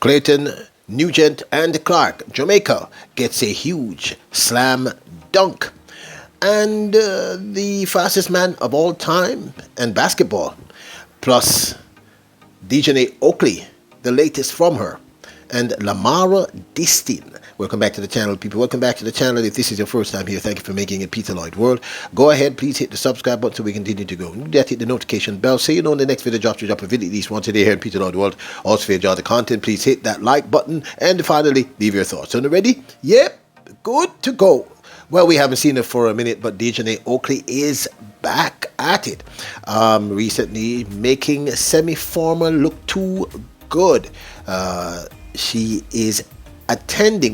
Clayton, Nugent and Clarke Jamaica gets a huge slam dunk. And the fastest man of all time in basketball. Plus DJ Oakley, the latest from her. And Lamara Distin. Welcome back to the channel, people. Welcome back to the channel. If this is your first time here, thank you for making it Peter Lloyd World. Go ahead, please hit the subscribe button so we continue to go. Hit the notification bell so you know when the next video drops. You drop a video at least once a day here in Peter Lloyd World. Also, if you enjoy the content, please hit that like button. And finally, leave your thoughts. So, ready? Yep, good to go. Well, we haven't seen it for a minute, but DJ Oakley is back at it. Recently making semi-formal look too good. She was attending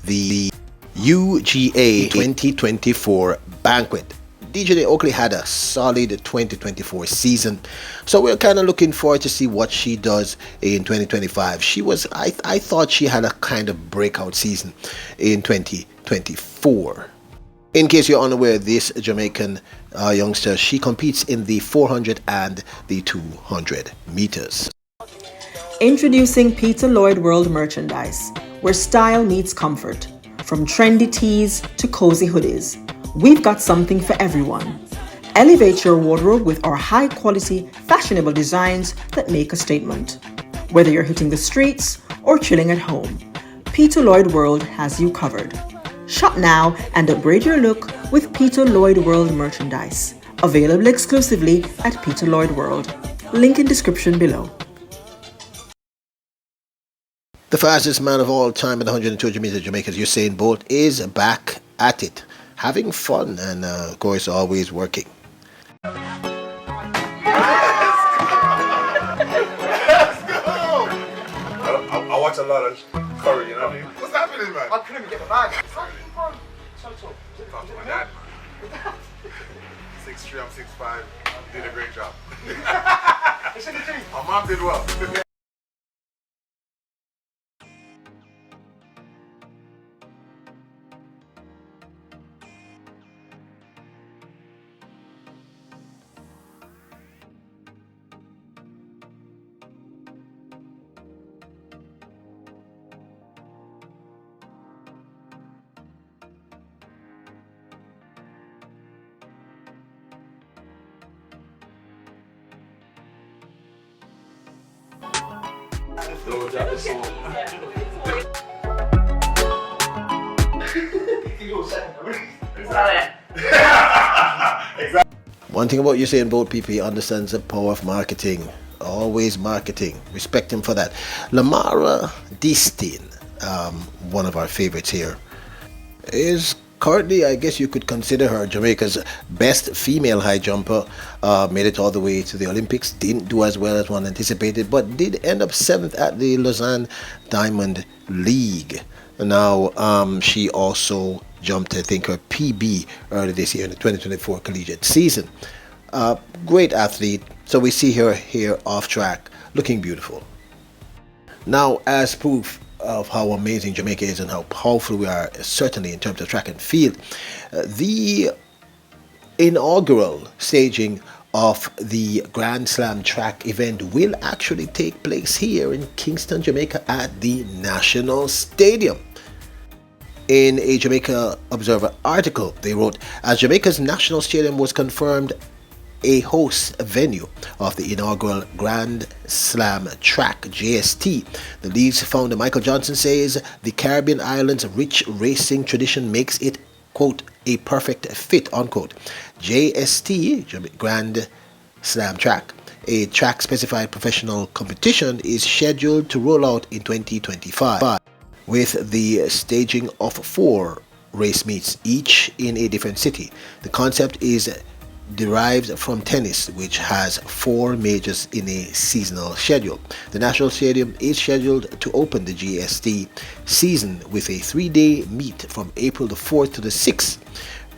the UGA 2024 banquet. DJ Oakley had a solid 2024 season, so we're kind of looking forward to see what she does in 2025. I thought she had a kind of breakout season in 2024. In case you're unaware, this Jamaican youngster, she competes in the 400 and the 200 meters. Introducing Peter Lloyd World merchandise, where style meets comfort. From trendy tees to cozy hoodies, we've got something for everyone. Elevate your wardrobe with our high-quality, fashionable designs that make a statement. Whether you're hitting the streets or chilling at home, Peter Lloyd World has you covered. Shop now and upgrade your look with Peter Lloyd World merchandise. Available exclusively at Peter Lloyd World. Link in description below. The fastest man of all time at the 102 meters, Jamaica's Usain Bolt is back at it, having fun and, of course, always working. Let's go! I watch a lot of Curry, you know what I mean? What's happening, man? I couldn't even get the bag. Talk to my dad, man. 6'3", I'm 6'5". Did a great job. My mom did well. One thing about Usain Bolt, people, he understands the power of marketing. Always marketing. Respect him for that. Lamara Distin, one of our favorites here, is currently, I guess you could consider her Jamaica's best female high jumper. Made it all the way to the Olympics. Didn't do as well as one anticipated, but did end up 7th at the Lausanne Diamond League. Now, she also jumped, I think, her PB earlier this year in the 2024 collegiate season. Great athlete. So we see her here off track, looking beautiful. Now, as proof of how amazing Jamaica is and how powerful we are, certainly in terms of track and field, the inaugural staging of the Grand Slam track event will actually take place here in Kingston, Jamaica at the National Stadium. In a Jamaica Observer article, they wrote, as Jamaica's National Stadium was confirmed a host venue of the inaugural Grand Slam track, JST. The league's founder Michael Johnson says the Caribbean islands' rich racing tradition makes it, quote, a perfect fit, unquote. JST, Grand Slam track, a track-specified professional competition, is scheduled to roll out in 2025 with the staging of 4 race meets, each in a different city. The concept is derived from tennis, which has 4 majors in a seasonal schedule. The National Stadium is scheduled to open the GST season with a 3-day meet from April the 4th to the 6th.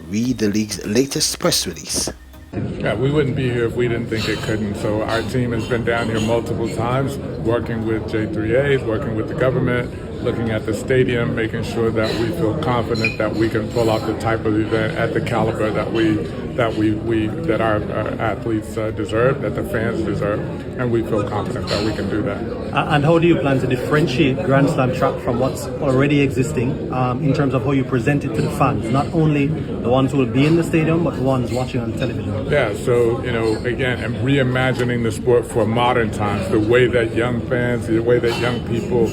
Read the league's latest press release. Yeah, we wouldn't be here if we didn't think it couldn't. So our team has been down here multiple times, working with J3As, working with the government, looking at the stadium, making sure that we feel confident that we can pull off the type of event at the caliber that our athletes deserve, that the fans deserve, and we feel confident that we can do that. And how do you plan to differentiate Grand Slam track from what's already existing in terms of how you present it to the fans, not only the ones who will be in the stadium, but the ones watching on television? Yeah, so, again, I'm reimagining the sport for modern times, the way that young fans, the way that young people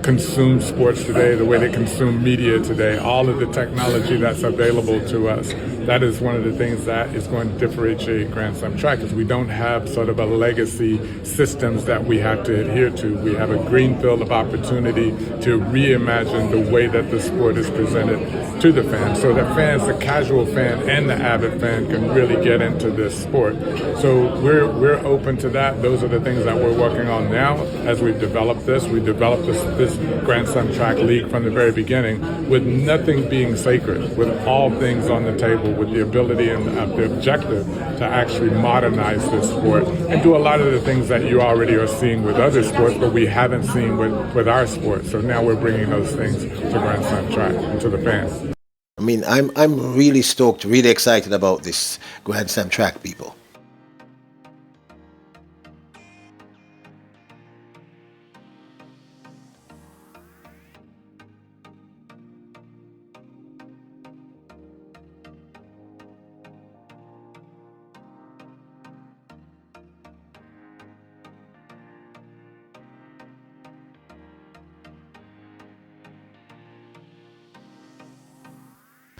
consume sports today, the way they consume media today, all of the technology that's available to us. That is one of the things that is going to differentiate Grand Slam track, is we don't have sort of a legacy systems that we have to adhere to. We have a greenfield of opportunity to reimagine the way that the sport is presented to the fans, so that fans, the casual fan and the avid fan, can really get into this sport. So we're open to that. Those are the things that we're working on now as we've developed this. We developed this Grand Slam track league from the very beginning, with nothing being sacred, with all things on the table, with the ability and the objective to actually modernize this sport and do a lot of the things that you already are seeing with other sports, but we haven't seen with our sport. So now we're bringing those things to Grand Slam track and to the fans. I mean, I'm really stoked, really excited about this Grand Slam track, people.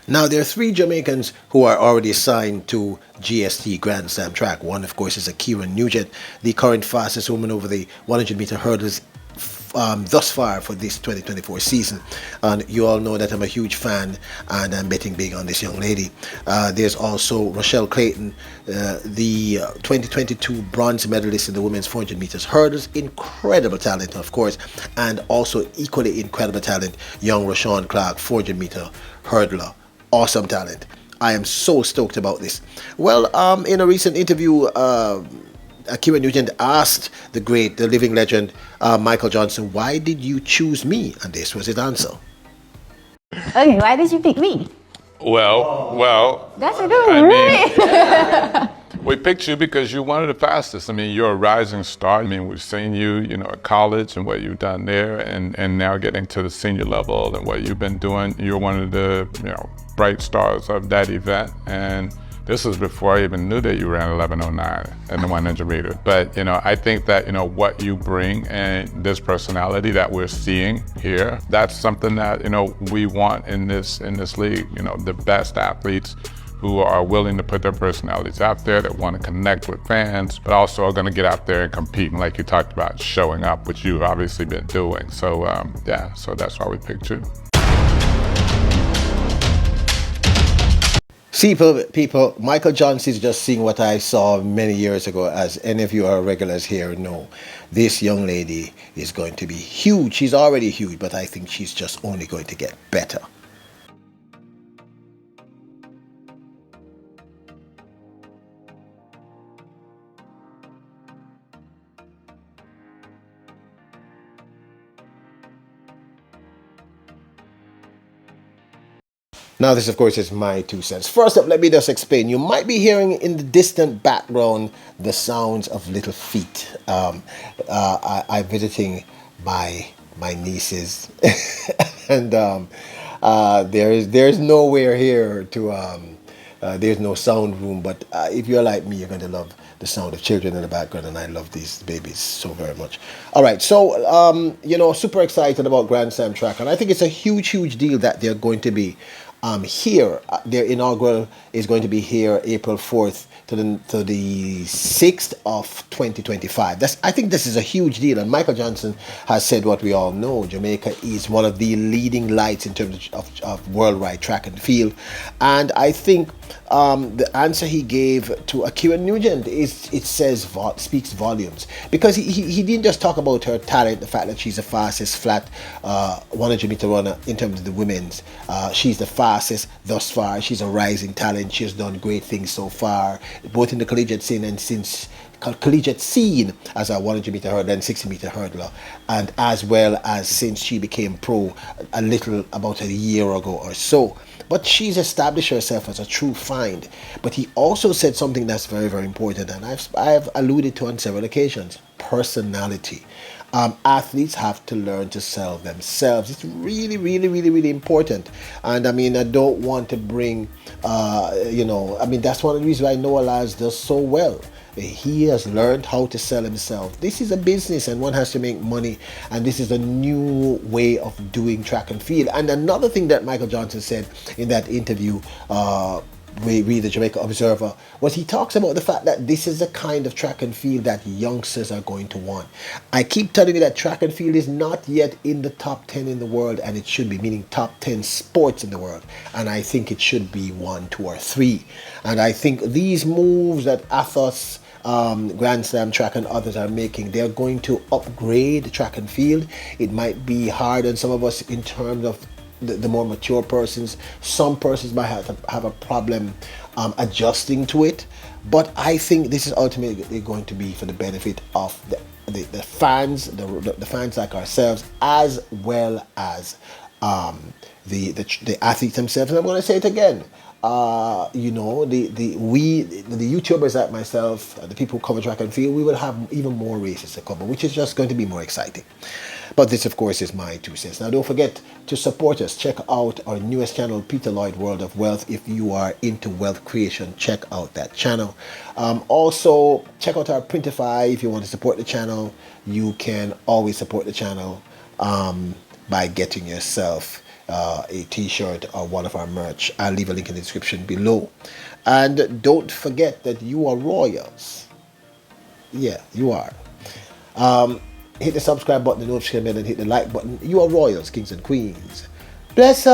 Now, there are 3 Jamaicans who are already signed to GST Grand Slam track. One, of course, is ACKERA Nugent, the current fastest woman over the 100-meter hurdles thus far for this 2024 season. And you all know that I'm a huge fan and I'm betting big on this young lady. There's also RUSHELL Clayton, the 2022 bronze medalist in the women's 400 meters hurdles. Incredible talent, of course, and also equally incredible talent, young ROSHAWN Clarke, 400 meter hurdler. Awesome talent. I am so stoked about this. Well, in a recent interview, ACKERA Nugent asked the living legend, Michael Johnson, why did you choose me? And this was his answer. Okay, why did you pick me? Well. That's a good one, right? We picked you because you're one of the fastest. I mean, you're a rising star. I mean, we've seen you, at college and what you've done there, and now getting to the senior level and what you've been doing. You're one of the, bright stars of that event. And this was before I even knew that you ran 11:09 in the 100 meter. But, I think that, what you bring and this personality that we're seeing here, that's something that, we want in this league. The best athletes who are willing to put their personalities out there, that want to connect with fans, but also are going to get out there and compete. And like you talked about, showing up, which you've obviously been doing. So, so that's why we picked you. See, people, Michael Johnson is just seeing what I saw many years ago. As any of you are regulars here know, this young lady is going to be huge. She's already huge, but I think she's just only going to get better. Now, this, of course, is my 2 cents. First up, let me just explain. You might be hearing in the distant background the sounds of little feet. I'm visiting my nieces, and there's nowhere here to. There's no sound room, but if you're like me, you're going to love the sound of children in the background, and I love these babies so very much. All right, so super excited about Grand Slam track, and I think it's a huge deal that they're going to be here. Their inaugural is going to be here April 4th to the 6th of 2025. I think this is a huge deal, and Michael Johnson has said what we all know. Jamaica is one of the leading lights in terms of worldwide track and field, and I think the answer he gave to ACKERA Nugent speaks volumes, because he didn't just talk about her talent, the fact that she's the fastest flat 100 meter runner in terms of the women's. She's the fastest thus far. She's a rising talent. She has done great things so far, both in the collegiate scene and since collegiate scene as a 100-meter hurdler and 60-meter hurdler, and as well as since she became pro about a year ago or so. But she's established herself as a true find. But he also said something that's very, very important, and I've alluded to on several occasions: personality. Athletes have to learn to sell themselves. It's really, really, really, really important. And I mean, I don't want to bring, that's one of the reasons why Noah Lyles does so well. He has learned how to sell himself. This is a business and one has to make money, and this is a new way of doing track and field. And another thing that Michael Johnson said in that interview, we read the Jamaica Observer, was he talks about the fact that this is the kind of track and field that youngsters are going to want. I keep telling you that track and field is not yet in the top 10 in the world, and it should be, meaning top 10 sports in the world. And I think it should be 1, 2, or 3. And I think these moves that Athos, Grand Slam track and others are making, they're going to upgrade track and field. It might be hard on some of us in terms of the more mature persons. Some persons might have a problem adjusting to it, but I think this is ultimately going to be for the benefit of the fans, the fans like ourselves, as well as the athletes themselves. And I'm going to say it again. The YouTubers like myself, the people who cover track and field, we will have even more races to cover, which is just going to be more exciting. But this, of course, is my 2 cents. Now, don't forget to support us. Check out our newest channel, Peter Lloyd World of Wealth. If you are into wealth creation, check out that channel. Also, check out our Printify. If you want to support the channel, you can always support the channel by getting yourself a t-shirt or one of our merch. I'll leave a link in the description below. And don't forget that you are royals. Yeah, you are. Hit the subscribe button, the notification bell, and hit the like button. You are royals, kings and queens. Bless her.